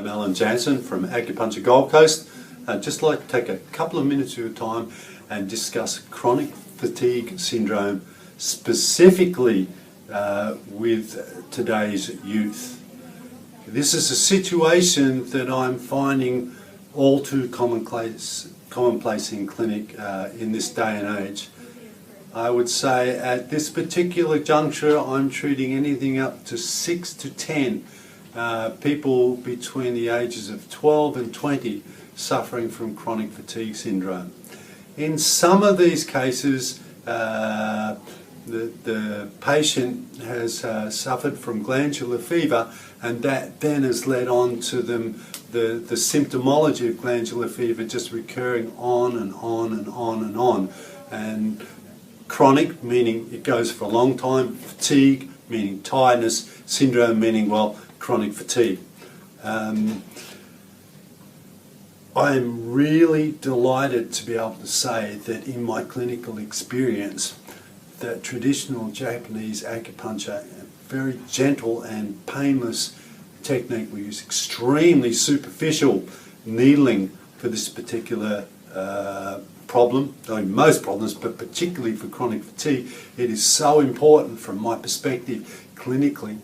I'm Jansson from Acupuncture Gold Coast. I'd just like to take a couple of minutes of your time and discuss chronic fatigue syndrome, specifically with today's youth. This is a situation that I'm finding all too commonplace in clinic in this day and age. I would say at this particular juncture I'm treating anything up to 6 to 10 people between the ages of 12 and 20 suffering from chronic fatigue syndrome. In some of these cases the patient has suffered from glandular fever, and that then has led on to them the symptomology of glandular fever just recurring on and on and on and on. And chronic meaning it goes for a long time, fatigue meaning tiredness, syndrome meaning, well, chronic fatigue. I am really delighted to be able to say that in my clinical experience that traditional Japanese acupuncture, a very gentle and painless technique, we use extremely superficial needling for this particular problem, I mean most problems, but particularly for chronic fatigue. It is so important from my perspective clinically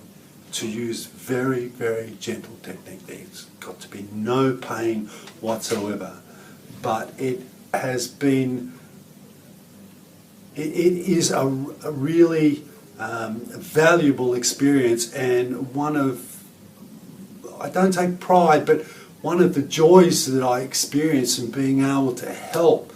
to use very, very gentle technique. There's got to be no pain whatsoever, but it has been, it is a really valuable experience, and one of, I don't take pride, but one of the joys that I experience in being able to help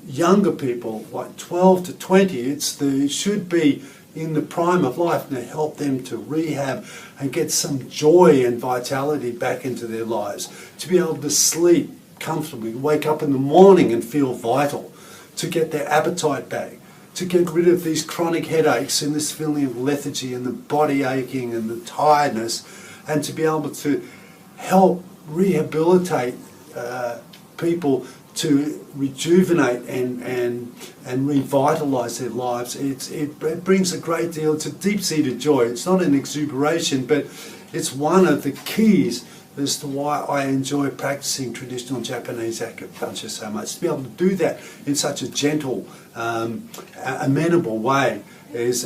younger people like 12 to 20, it should be in the prime of life, and to help them to rehab and get some joy and vitality back into their lives, to be able to sleep comfortably, wake up in the morning and feel vital, to get their appetite back, to get rid of these chronic headaches and this feeling of lethargy and the body aching and the tiredness, and to be able to help rehabilitate people to rejuvenate and revitalise their lives. It brings a great deal. It's a deep-seated joy. It's not an exuberation, but it's one of the keys as to why I enjoy practicing traditional Japanese acupuncture so much. To be able to do that in such a gentle, amenable way is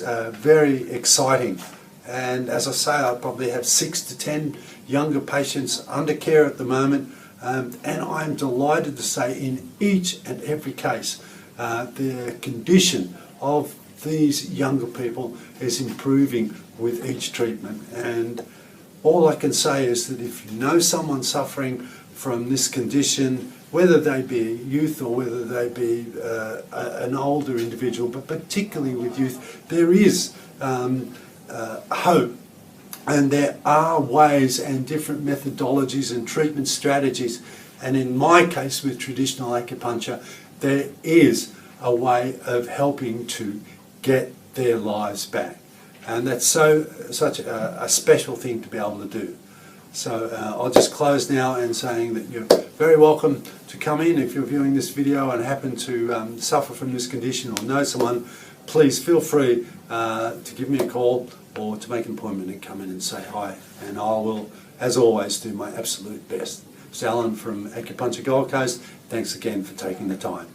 very exciting. And as I say, I probably have 6 to 10 younger patients under care at the moment. And I'm delighted to say in each and every case the condition of these younger people is improving with each treatment. And all I can say is that if you know someone suffering from this condition, whether they be youth or whether they be an older individual, but particularly with youth, there is hope. And there are ways and different methodologies and treatment strategies. And in my case with traditional acupuncture, there is a way of helping to get their lives back. And that's such a special thing to be able to do. So I'll just close now and saying that you're very welcome to come in. If you're viewing this video and happen to suffer from this condition or know someone, please feel free to give me a call or to make an appointment and come in and say hi. And I will, as always, do my absolute best. It's Alan from Acupuncture Gold Coast. Thanks again for taking the time.